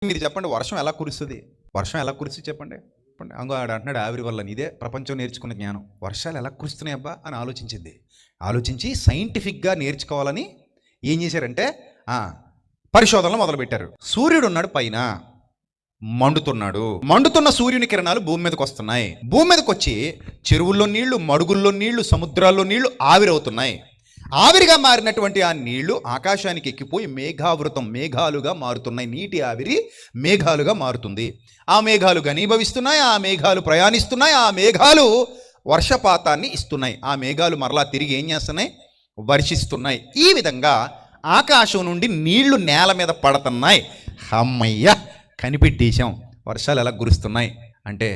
మీరు చెప్పండి, వర్షం ఎలా కురుస్తుంది? వర్షం ఎలా కురుస్తుంది చెప్పండి? చెప్పండి. ఆడు అంటున్నాడు ఆవిరి వల్ల. ఇదే ప్రపంచం నేర్చుకున్న జ్ఞానం. వర్షాలు ఎలా కురుస్తున్నాయి అబ్బా అని ఆలోచించింది. ఆలోచించి సైంటిఫిక్గా నేర్చుకోవాలని ఏం చేశారంటే పరిశోధనలు మొదలుపెట్టారు. సూర్యుడు ఉన్నాడు పైన, మండుతున్నాడు. మండుతున్న సూర్యుని కిరణాలు భూమి మీదకి వస్తున్నాయి. భూమి మీదకి వచ్చి చెరువుల్లో నీళ్లు, మడుగుల్లో నీళ్లు, సముద్రాల్లో నీళ్లు ఆవిరవుతున్నాయి. ఆవిరిగా మారినటువంటి ఆ నీళ్లు ఆకాశానికి ఎక్కిపోయి మేఘావృతం, మేఘాలుగా మారుతున్నాయి. నీటి ఆవిరి మేఘాలుగా మారుతుంది. ఆ మేఘాలు ఘనీభవిస్తున్నాయి, ఆ మేఘాలు ప్రయాణిస్తున్నాయి, ఆ మేఘాలు వర్షపాతాన్ని ఇస్తున్నాయి. ఆ మేఘాలు మరలా తిరిగి ఏం చేస్తున్నాయి? వర్షిస్తున్నాయి. ఈ విధంగా ఆకాశం నుండి నీళ్లు నేల మీద పడుతున్నాయి. అమ్మయ్య, కనిపెట్టేశాం వర్షాలు ఎలా కురుస్తున్నాయి అంటే.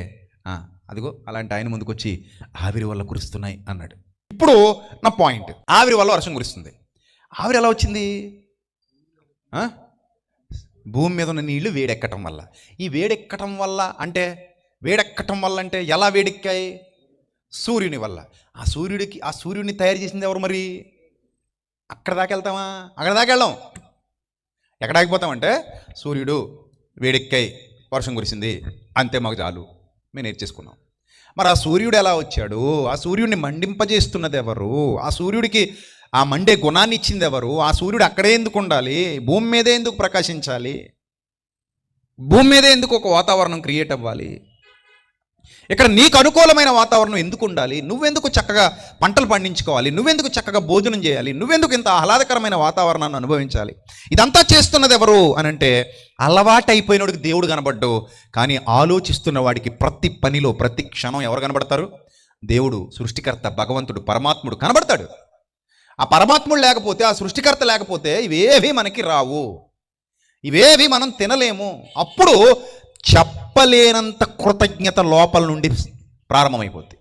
అదిగో అలాంటి ఆయన ముందుకు వచ్చి ఆవిరి వల్ల కురుస్తున్నాయి అన్నాడు. ఇప్పుడు నా పాయింట్, ఆవిరి వల్ల వర్షం కురుస్తుంది. ఆవిరి ఎలా వచ్చింది? భూమి మీద ఉన్న నీళ్లు వేడెక్కటం వల్ల. ఈ వేడెక్కటం వల్ల అంటే, వేడెక్కటం వల్ల అంటే ఎలా వేడెక్కాయి? సూర్యుని వల్ల. ఆ సూర్యుడిని తయారు చేసింది ఎవరు మరి? అక్కడ దాకా వెళ్తామా? అక్కడ దాకా వెళ్ళాం. ఎక్కడ ఆగిపోతామంటే, సూర్యుడు వేడెక్కాయి, వర్షం కురిసింది, అంతే, మాకు చాలు, మేము నేర్చేసుకున్నాం. మరి ఆ సూర్యుడు ఎలా వచ్చాడు? ఆ సూర్యుడిని మండింపజేస్తున్నది ఎవరు? ఆ సూర్యుడికి ఆ మండే గుణాన్ని ఇచ్చింది ఎవరు? ఆ సూర్యుడు అక్కడే ఎందుకు ఉండాలి? భూమి మీదే ఎందుకు ప్రకాశించాలి? భూమి మీదే ఎందుకు ఒక వాతావరణం క్రియేట్ అవ్వాలి? ఇక్కడ నీకు అనుకూలమైన వాతావరణం ఎందుకు ఉండాలి? నువ్వెందుకు చక్కగా పంటలు పండించుకోవాలి? నువ్వెందుకు చక్కగా భోజనం చేయాలి? నువ్వెందుకు ఇంత ఆహ్లాదకరమైన వాతావరణాన్ని అనుభవించాలి? ఇదంతా చేస్తున్నది ఎవరు అనంటే, అలవాటైపోయినోడికి దేవుడు కనబడ్డు, కానీ ఆలోచిస్తున్న వాడికి ప్రతి పనిలో ప్రతి క్షణం ఎవరు కనబడతారు? దేవుడు, సృష్టికర్త, భగవంతుడు, పరమాత్ముడు కనబడతాడు. ఆ పరమాత్ముడు లేకపోతే, ఆ సృష్టికర్త లేకపోతే ఇవేవి మనకి రావు, ఇవేవి మనం తినలేము. అప్పుడు చెప్పలేనంత కృతజ్ఞత లోపల నుండి ప్రారంభమైపోద్ది.